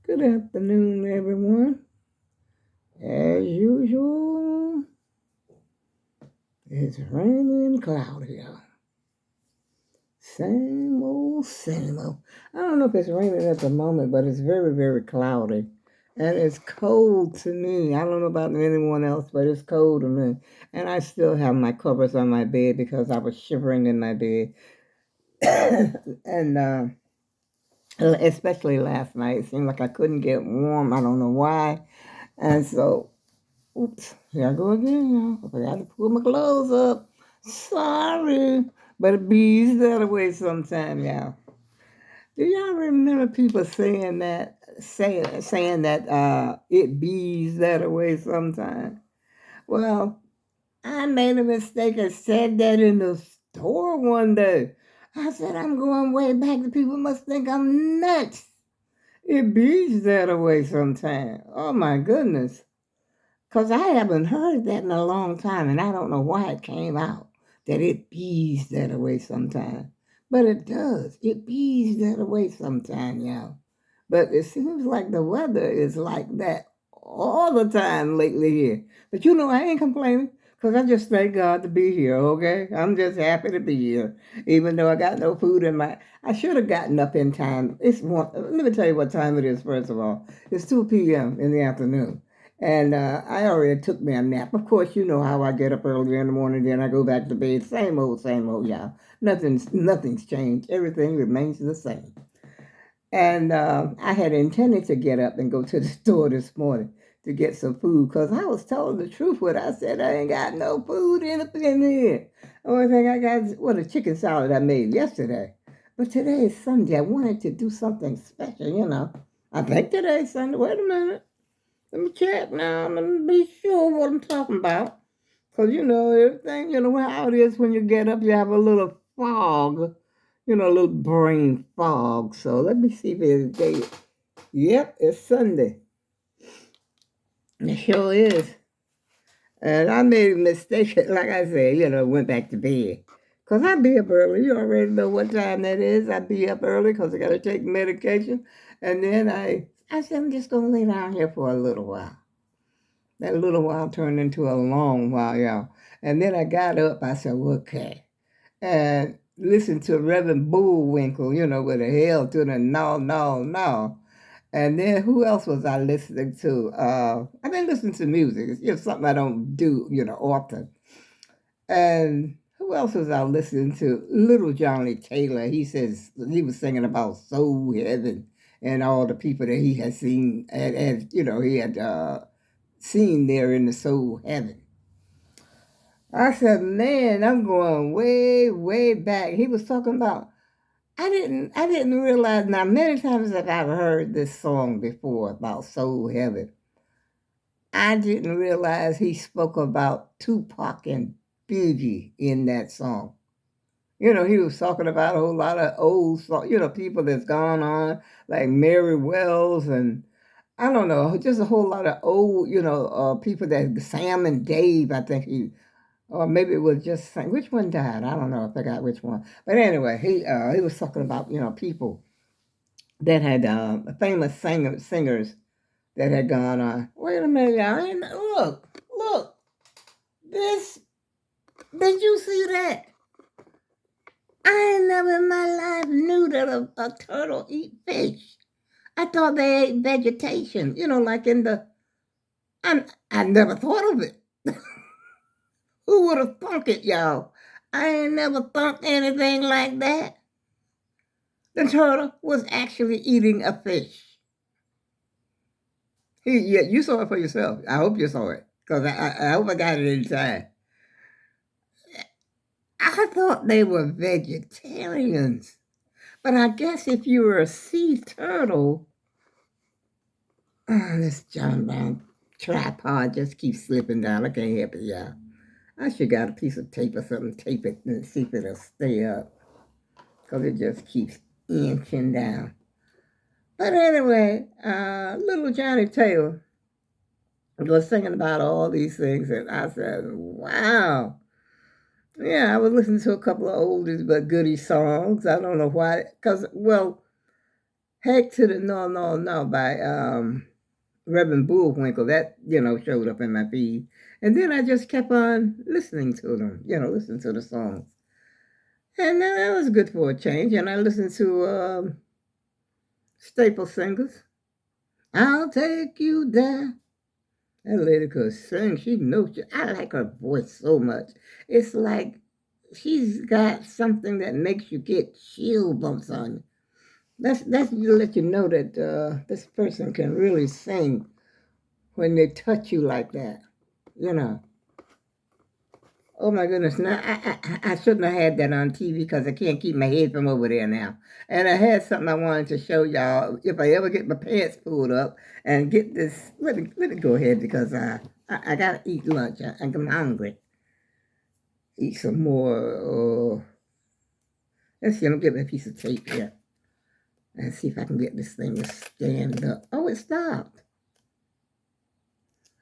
Good afternoon, everyone. As usual, it's raining and cloudy out. Same old, same old. I don't know if it's raining at the moment, but it's very, very cloudy. And it's cold to me. I don't know about anyone else, but it's cold to me. And I still have my covers on my bed because I was shivering in my bed. and especially last night, it seemed like I couldn't get warm. I don't know why. And so oops, here I go again, y'all. I forgot to pull my clothes up. Sorry. But it bees that away sometime, y'all. Do y'all remember people saying that it bees that away sometime? Well, I made a mistake and said that in the store one day. I said I'm going way back. The people must think I'm nuts. It bees that away sometime. Oh my goodness. Because I haven't heard that in a long time, and I don't know why it came out that it bees that away sometime. But it does. It bees that away sometime, y'all. But it seems like the weather is like that all the time lately here. But I ain't complaining because I just thank God to be here, okay? I'm just happy to be here, even though I got no food in my. I should have gotten up in time. Let me tell you what time it is, first of all. It's 2 p.m. in the afternoon. And I already took me a nap. Of course, you know how I get up early in the morning, then I go back to bed. Same old, y'all. Nothing's changed. Everything remains the same. And I had intended to get up and go to the store this morning to get some food because I was telling the truth when I said I ain't got no food in here. Only thing I got is a chicken salad I made yesterday. But today is Sunday. I wanted to do something special. I think today's Sunday. Wait a minute. Let me check now. Let me be sure what I'm talking about. Because, everything, how it is when you get up, you have a little fog, a little brain fog. So let me see if it's day. Yep, it's Sunday. It sure is. And I made a mistake, like I said, went back to bed. Because I be up early. You already know what time that is. I be up early because I got to take medication. And then I said, I'm just going to lay down here for a little while. That little while turned into a long while, y'all. And then I got up. I said, okay. And listened to Reverend Bullwinkle, with a hell to the no, no, no. And then who else was I listening to? I've been listening to music. It's something I don't do, often. And who else was I listening to? Little Johnny Taylor. He says he was singing about soul heaven and all the people that he had seen, and he had seen there in the soul heaven. I said, man, I'm going way, way back. He was talking about. I didn't realize. Now, many times that I've heard this song before about soul heaven, I didn't realize he spoke about Tupac and Biggie in that song. He was talking about a whole lot of old, people that's gone on, like Mary Wells and I don't know, just a whole lot of old, people that Sam and Dave, I think or maybe it was just Sam. Which one died? I don't know. I forgot which one. But anyway, he was talking about people that had famous singers that had gone on. Wait a minute, y'all. Look, this. Did you see that? I ain't never in my life knew that a turtle eat fish. I thought they ate vegetation, like in the. I never thought of it. Who would have thunk it, y'all? I ain't never thunk anything like that. The turtle was actually eating a fish. Yeah, you saw it for yourself. I hope you saw it because I hope I got it in time. I thought they were vegetarians, but I guess if you were a sea turtle, this John Brown tripod just keeps slipping down. I can't help it, y'all. I should got a piece of tape or something, tape it and see if it'll stay up because it just keeps inching down. But anyway, little Johnny Taylor was singing about all these things, and I said, wow. Yeah, I was listening to a couple of oldies but goodie songs. I don't know why, because, well, Heck to the No, No, No by Reverend Bullwinkle. That, showed up in my feed. And then I just kept on listening to them, listening to the songs. And that was good for a change. And I listened to Staple Singers. I'll take you there. That lady could sing. She knows. I like her voice so much. It's like she's got something that makes you get chill bumps on you. That's to let you know that this person can really sing when they touch you like that. You know. Oh my goodness! Now I shouldn't have had that on TV because I can't keep my head from over there now. And I had something I wanted to show y'all. If I ever get my pants pulled up and get this, let me go ahead because I gotta eat lunch. I'm hungry. Eat some more. Let's see. I'm gonna get me a piece of tape here and see if I can get this thing to stand up. Oh, it stopped.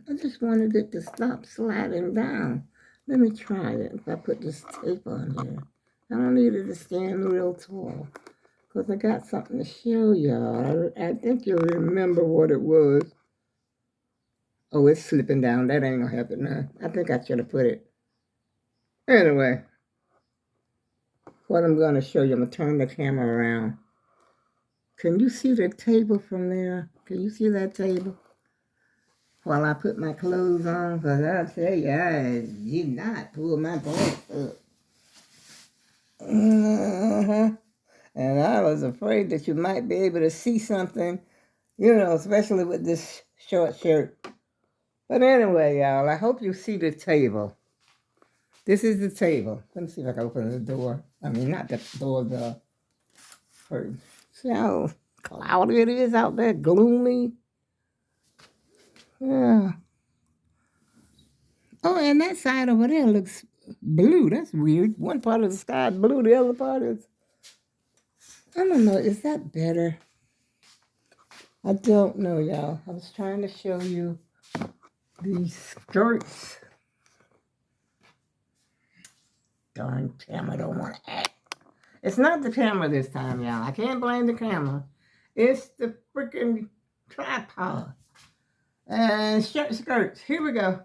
I just wanted it to stop sliding down. Let me try it. If I put this tape on here, I don't need it to stand real tall because I got something to show y'all. I think you'll remember what it was. Oh, it's slipping down. That ain't gonna happen now. I think I should have put it. Anyway, what I'm gonna show you, I'm gonna turn the camera around. Can you see the table from there? Can you see that table? While I put my clothes on, because I'll tell you, I did not pull my pants up. And I was afraid that you might be able to see something, especially with this short shirt. But anyway, y'all, I hope you see the table. This is the table. Let me see if I can open the door. I mean, not the door, the curtain. See how cloudy it is out there, gloomy? Yeah. Oh, and that side over there looks blue. That's weird. One part of the sky is blue, the other part is... I don't know. Is that better? I don't know, y'all. I was trying to show you these skirts. Darn camera don't want to act. It's not the camera this time, y'all. I can't blame the camera. It's the freaking tripod. And skirts. Here we go.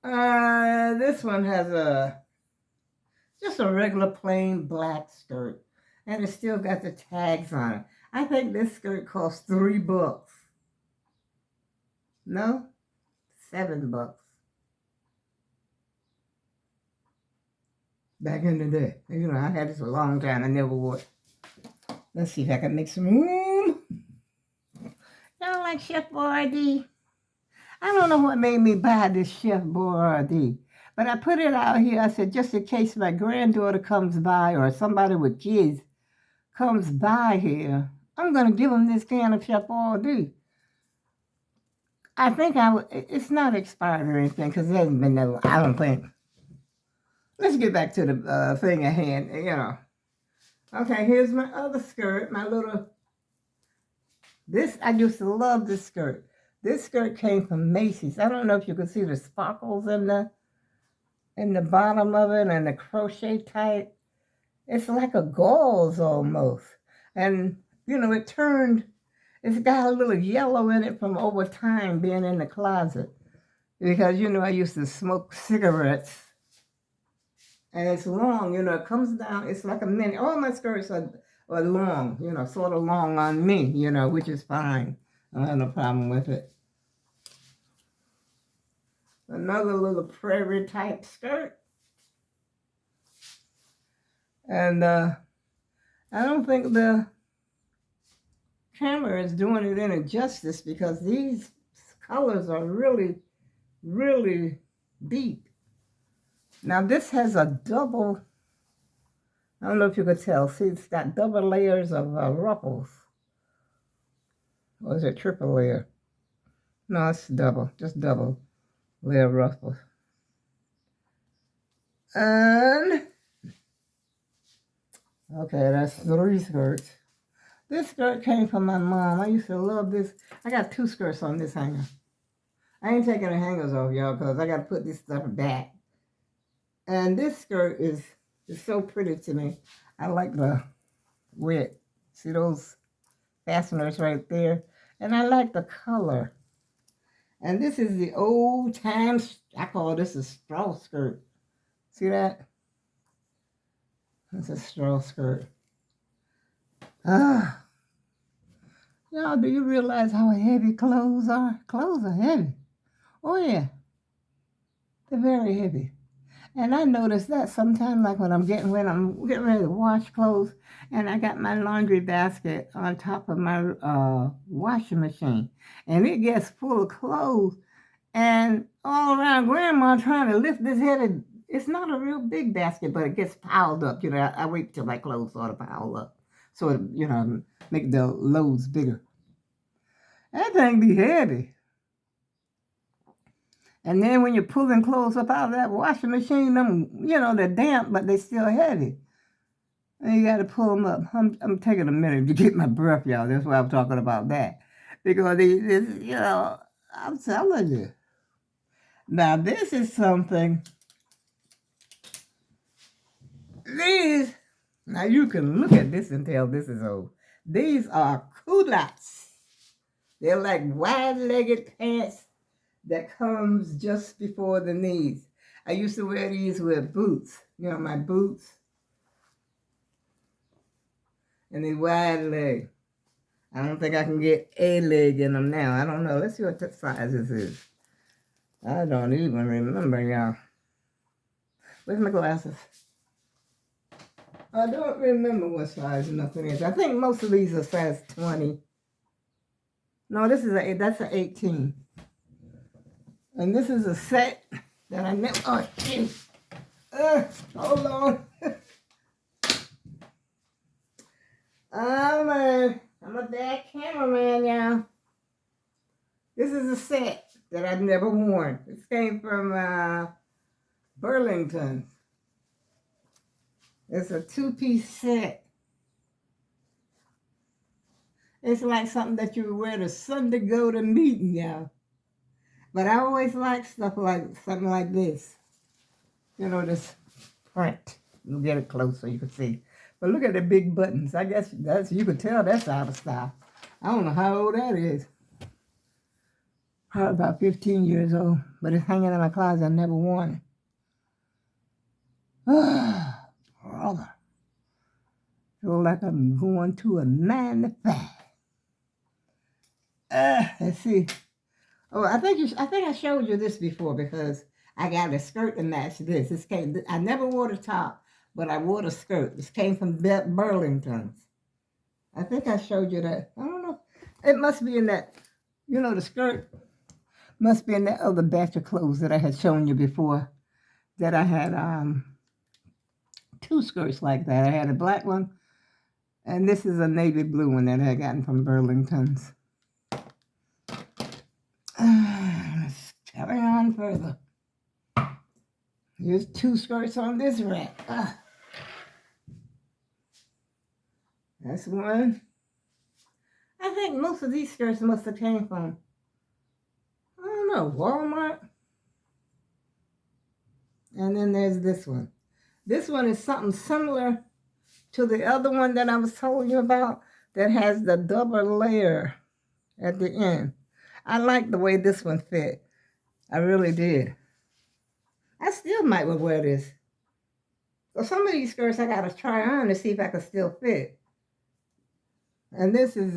This one has just a regular plain black skirt. And it's still got the tags on it. I think this skirt costs $3. No? $7. Back in the day. I had this a long time. I never wore it. Let's see if I can make some room. Y'all like Chef Boyardee? I don't know what made me buy this Chef Boyardee, but I put it out here. I said, just in case my granddaughter comes by or somebody with kids comes by here, I'm going to give them this can of Chef Boyardee. I think it's not expired or anything because it hasn't been that long. I don't think. Let's get back to the thing at hand, Okay, here's my other skirt, I used to love this skirt. This skirt came from Macy's. I don't know if you can see the sparkles in the bottom of it and the crochet type. It's like a gauze almost. And, it's got a little yellow in it from over time being in the closet. Because, I used to smoke cigarettes. And it's long, it comes down, it's like a mini. All my skirts are long, sort of long on me, which is fine. I have no problem with it. Another little prairie type skirt. And I don't think the camera is doing it any justice because these colors are really, really deep. Now this has a double, I don't know if you could tell, see it's got double layers of ruffles. Or is it triple layer? No, it's double, just double layer ruffles. And, okay, that's 3 skirts. This skirt came from my mom. I used to love this. I got 2 skirts on this hanger. I ain't taking the hangers off, y'all, because I got to put this stuff back. And this skirt is so pretty to me. I like the way it See those fasteners right there? And I like the color. And this is the old time, I call this a straw skirt. See that? It's a straw skirt. Ah, y'all, do you realize how heavy clothes are? Clothes are heavy. Oh yeah, they're very heavy. And I notice that sometimes, like when I'm getting ready to wash clothes, and I got my laundry basket on top of my washing machine, and it gets full of clothes, and all around Grandma trying to lift this heavy. It's not a real big basket, but it gets piled up. You know, I wait till my clothes sort of pile up, so it, make the loads bigger. That thing be heavy. And then when you're pulling clothes up out of that washing machine, they're damp, but they're still heavy. And you got to pull them up. I'm taking a minute to get my breath, y'all. That's why I'm talking about that. Because, I'm telling you. Now, this is something. Now you can look at this and tell this is old. These are culottes. They're like wide-legged pants that comes just before the knees. I used to wear these with boots, my boots. And they wide leg. I don't think I can get a leg in them now. I don't know. Let's see what size this is. I don't even remember, y'all. Where's my glasses? I don't remember what size nothing is. I think most of these are size 20. No, that's an 18. And this is a set that I never, hold on. I'm a bad cameraman, y'all. This is a set that I've never worn. This came from Burlington. It's a 2-piece set. It's like something that you would wear to Sunday go to meeting, y'all. But I always like stuff like something like this. This print. You'll get it close so you can see. But look at the big buttons. I guess you could tell that's out of style. I don't know how old that is. Probably about 15 years old. But it's hanging in my closet. I never worn it. Brother. Feel like I'm going to a 9 to 5. Let's see. Oh, I think I showed you this before because I got a skirt to match this. I never wore the top, but I wore the skirt. This came from Burlington's. I think I showed you that. I don't know. It must be in that, the skirt must be in that other batch of clothes that I had shown you before. That I had 2 skirts like that. I had a black one, and this is a navy blue one that I had gotten from Burlington's. Let's carry on further. Here's 2 skirts on this rack. That's one. I think most of these skirts must have came from, I don't know, Walmart. And then there's this one. This one is something similar to the other one that I was telling you about that has the double layer at the end. I like the way this one fit. I really did. I still might wear this. So some of these skirts I gotta try on to see if I can still fit. And this is,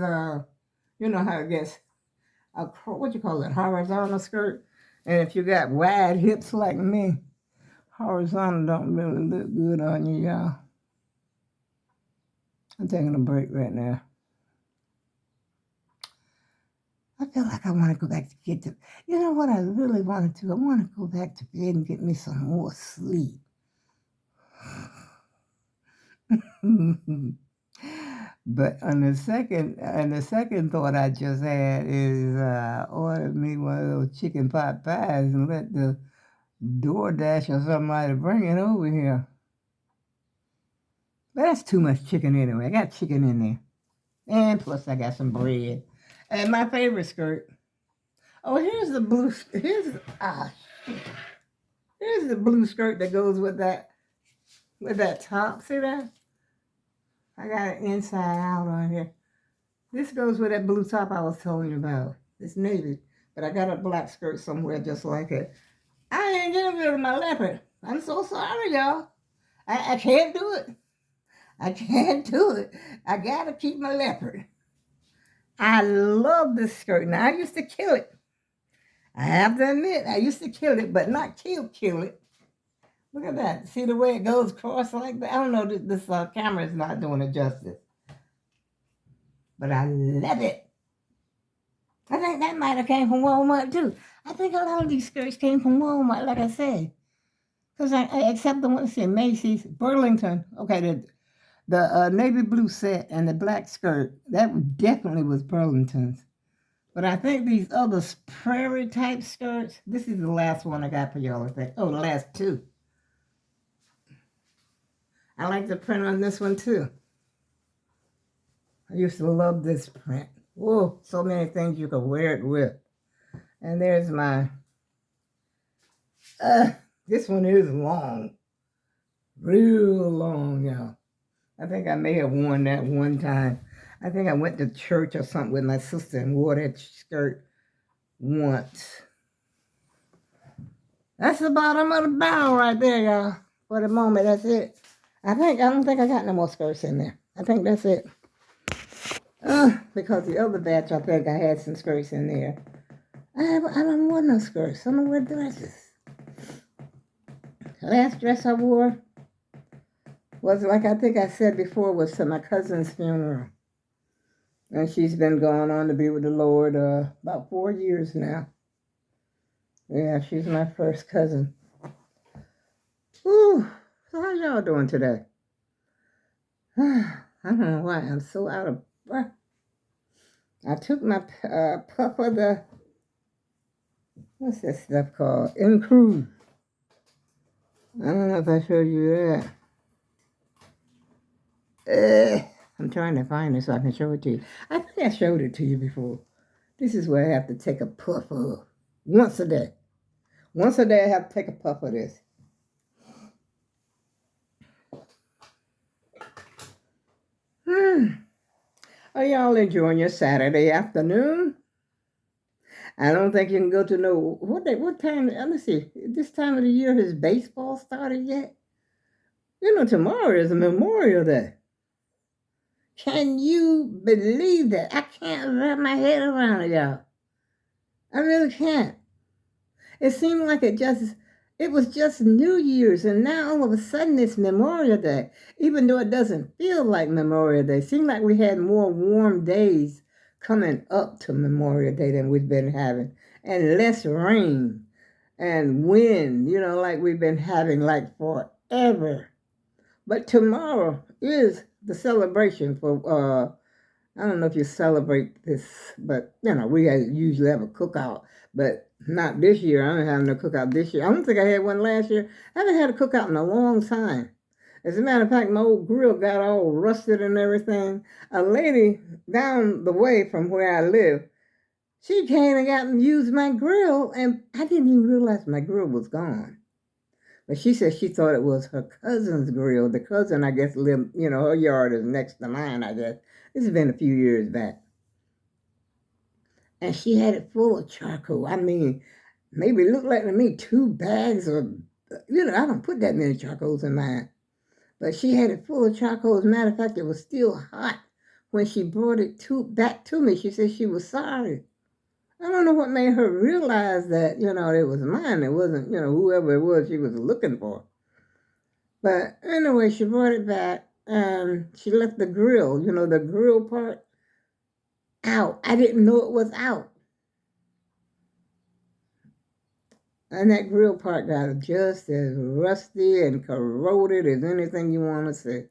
you know how it gets, what you call it, horizontal skirt. And if you got wide hips like me, horizontal don't really look good on you, y'all. I'm taking a break right now. I feel like I want to go back to get to, you know what I really want to do? I want to go back to bed and get me some more sleep. But on the second thought I just had is order me one of those chicken pot pies and let the DoorDash or somebody bring it over here. But that's too much chicken anyway. I got chicken in there. And plus I got some bread. And my favorite skirt. Oh, here's the blue, here's the blue skirt that goes with that top. See that? I got it inside out on here. This goes with that blue top I was telling you about. It's navy, but I got a black skirt somewhere just like it. I ain't getting rid of my leopard. I'm so sorry, y'all. I can't do it. I can't do it. I gotta keep my leopard. I love this skirt. Now, I used to kill it. I have to admit, I used to kill it, but not kill it. Look at that. See the way it goes across like that? I don't know, this camera is not doing it justice. But I love it. I think that might have came from Walmart, too. I think a lot of these skirts came from Walmart, like I said. Because except the ones in Macy's, Burlington. Okay, the navy blue set and the black skirt, that definitely was Burlington's. But I think these other prairie type skirts, this is the last one I got for y'all, I think. Oh, the last two. I like the print on this one too. I used to love this print. Whoa, so many things you could wear it with. And there's my, this one is long. Real long, y'all. I think I may have worn that one time. I think I went to church or something with my sister and wore that skirt once. That's the bottom of the barrel right there, y'all. For the moment, that's it. I don't think I got no more skirts in there. I think that's it. Because the other batch, I think I had some skirts in there. I don't wear no skirts. I don't wear dresses. The last dress I wore was, like I think I said before, was to my cousin's funeral. And she's been going on to be with the Lord about 4 years now. Yeah, she's my first cousin. Whew. So how y'all doing today? I don't know why I'm so out of breath. I took my puff of the, what's that stuff called? Incrude. I don't know if I showed you that. I'm trying to find it so I can show it to you. I think I showed it to you before. This is where I have to take a puff of once a day. Once a day I have to take a puff of this. Are y'all enjoying your Saturday afternoon? I don't think you can go to no, what time, let me see, this time of the year has baseball started yet? You know, tomorrow is a Memorial Day. Can you believe that? I can't wrap my head around it, y'all. I really can't. It seemed like it was just New Year's, and now all of a sudden it's Memorial Day, even though it doesn't feel like Memorial Day. It seemed like we had more warm days coming up to Memorial Day than we've been having, and less rain and wind, you know, like we've been having like forever. But tomorrow is the celebration for, I don't know if you celebrate this, but, you know, we usually have a cookout, but not this year. I don't have no cookout this year. I don't think I had one last year. I haven't had a cookout in a long time. As a matter of fact, my old grill got all rusted and everything. A lady down the way from where I live, she came and got and used my grill, and I didn't even realize my grill was gone. But she said she thought it was her cousin's grill. The cousin, I guess, lived, you know, her yard is next to mine, I guess. This has been a few years back. And she had it full of charcoal. I mean, maybe it looked like to me 2 bags of, you know, I don't put that many charcoals in mine. But she had it full of charcoal. As a matter of fact, it was still hot when she brought it back to me. She said she was sorry. I don't know what made her realize that, you know, it was mine. It wasn't, you know, whoever it was she was looking for. But anyway, she brought it back, and she left the grill, you know, the grill part out. I didn't know it was out. And that grill part got just as rusty and corroded as anything you want to see.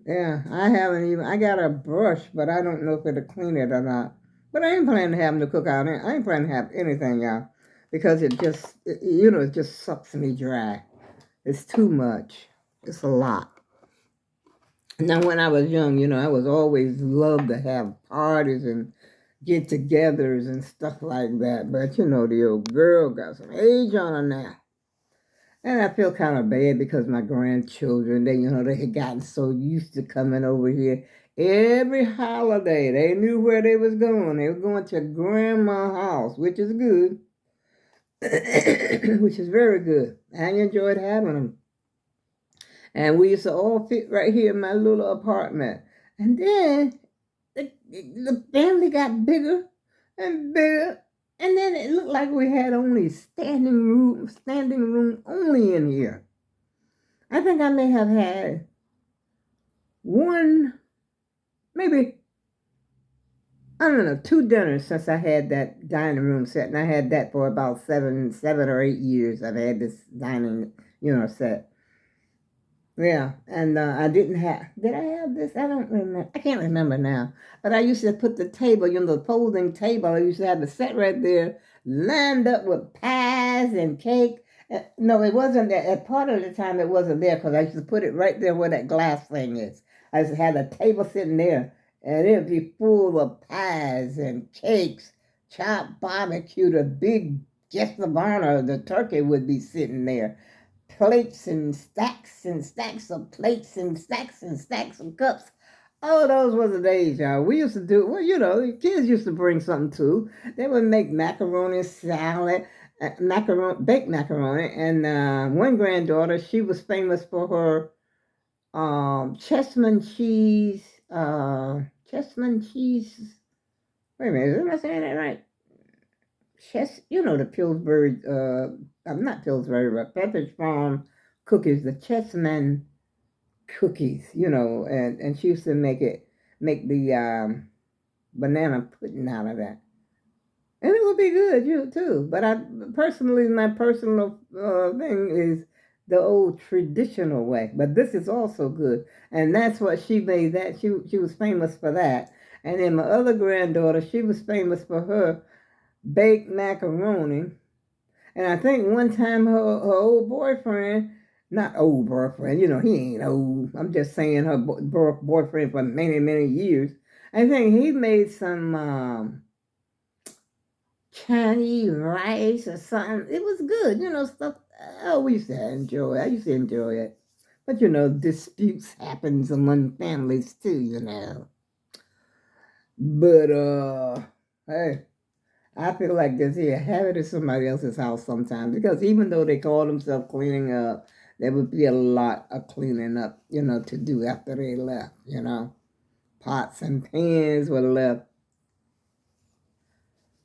Yeah, I got a brush, but I don't know if it'll clean it or not. But I ain't planning to have them to cook out. I ain't planning to have anything, y'all, because it just sucks me dry. It's too much. It's a lot. Now, when I was young, you know, I was always loved to have parties and get-togethers and stuff like that. But, you know, the old girl got some age on her now. And I feel kind of bad because my grandchildren, they had gotten so used to coming over here every holiday. They knew where they was going. They were going to grandma's house, which is good, which is very good. I enjoyed having them. And we used to all fit right here in my little apartment. And then the family got bigger and bigger. And then it looked like we had only standing room only in here. I think I may have had one, maybe, I don't know, two dinners since I had that dining room set. And I had that for about 7 or 8 years. I've had this dining, set. Yeah, and I did I have this? I don't remember. I can't remember now. But I used to put the table, the folding table, I used to have it set right there, lined up with pies and cake. No, it wasn't there. At part of the time, it wasn't there because I used to put it right there where that glass thing is. I used to have the table sitting there, and it would be full of pies and cakes, chopped barbecue, the big Jeff Bonner, the turkey would be sitting there, plates and stacks of plates and stacks of cups. Oh, those were the days, y'all. We used to do, well, the kids used to bring something too. They would make macaroni salad, baked macaroni. And one granddaughter, she was famous for her chessman cheese, chessman cheese. Wait a minute, am I saying that right? The Pillsbury, I'm not Pillsbury, but Pepperidge Farm cookies, the Chessman cookies, and she used to make the banana pudding out of that. And it would be good, too. But my personal thing is the old traditional way. But this is also good. And that's what she made that. She was famous for that. And then my other granddaughter, she was famous for her baked macaroni. And I think one time her old boyfriend, not old boyfriend, he ain't old. I'm just saying her boyfriend for many, many years. I think he made some Chinese rice or something. It was good, stuff. We used to enjoy it. I used to enjoy it. But, disputes happens among families too. But, hey. I feel like this here, have it at somebody else's house sometimes because even though they call themselves cleaning up, there would be a lot of cleaning up, to do after they left, Pots and pans were left,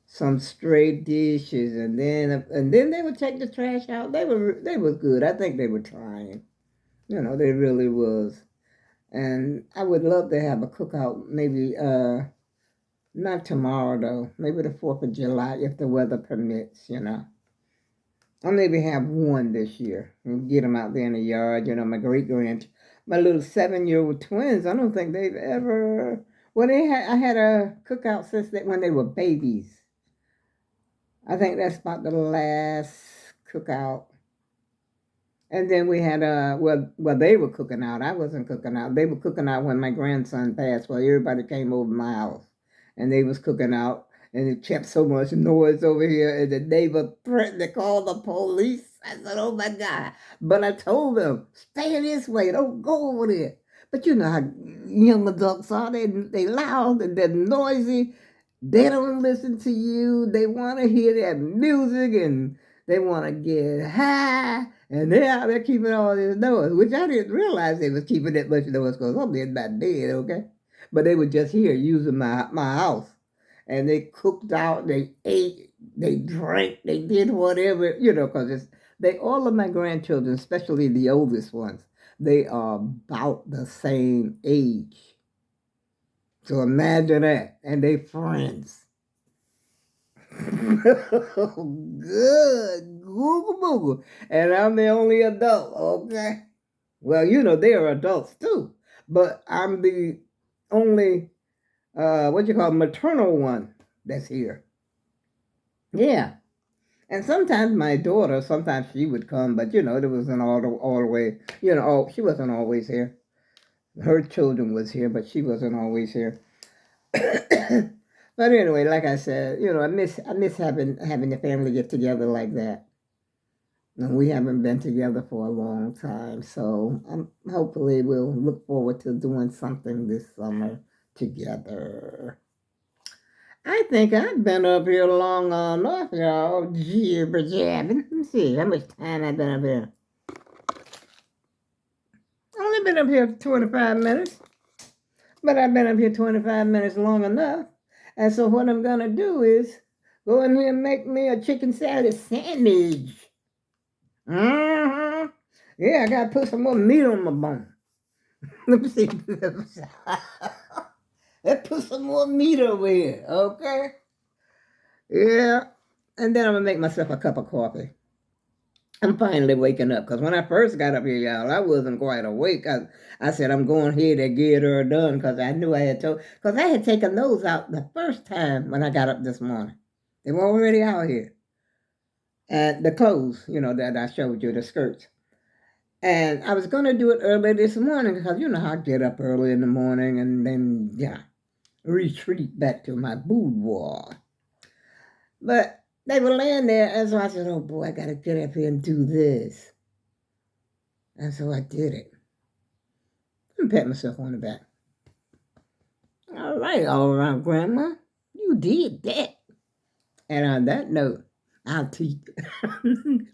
some stray dishes, and then they would take the trash out. They were good. I think they were trying. They really was. And I would love to have a cookout maybe not tomorrow, though. Maybe the 4th of July, if the weather permits. I'll maybe have one this year and get them out there in the yard. My little 7-year-old twins, I don't think they've ever. Well, I had a cookout since when they were babies. I think that's about the last cookout. And then we had they were cooking out. I wasn't cooking out. They were cooking out when my grandson passed. Well, everybody came over my house, and they was cooking out, and it kept so much noise over here, and the neighbor threatened to call the police. I said, "Oh my God!" But I told them, "Stay this way. Don't go over there." But you know how young adults are. They loud and they're noisy. They don't listen to you. They want to hear that music and they want to get high. And they're out there keeping all this noise, which I didn't realize they was keeping that much noise because I'm not dead, okay? But they were just here using my house. And they cooked out, they ate, they drank, they did whatever, because all of my grandchildren, especially the oldest ones, they are about the same age. So imagine that. And they friends. Good. Google Google. And I'm the only adult, okay? Well, they are adults too. But I'm the only maternal one that's here. Yeah. And sometimes my daughter, sometimes she would come, but it wasn't all the way, she wasn't always here. Her children was here, but she wasn't always here. But anyway, like I said, I miss having the family get together like that. And we haven't been together for a long time. So hopefully we'll look forward to doing something this summer together. I think I've been up here long enough, y'all. Jibber jabbing. Let me see how much time I've been up here. Only been up here 25 minutes, but I've been up here 25 minutes long enough. And so what I'm going to do is go in here and make me a chicken salad sandwich. Mm-hmm. Yeah, I got to put some more meat on my bone. Let me see. Let's put some more meat over here, okay? Yeah. And then I'm going to make myself a cup of coffee. I'm finally waking up because when I first got up here, y'all, I wasn't quite awake. I said, I'm going here to get her done because I knew I had told, because I had taken those out the first time when I got up this morning. They were already out here. And the clothes, that I showed you, the skirts. And I was going to do it early this morning because you know how I get up early in the morning and then, retreat back to my boudoir. But they were laying there, and so I said, oh boy, I got to get up here and do this. And so I did it. And pat myself on the back. All right, Grandma. You did that. And on that note, I'll teach.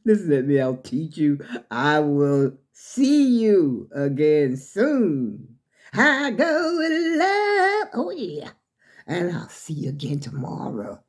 Listen to me, I'll teach you. I will see you again soon. I go with love. Oh, yeah. And I'll see you again tomorrow.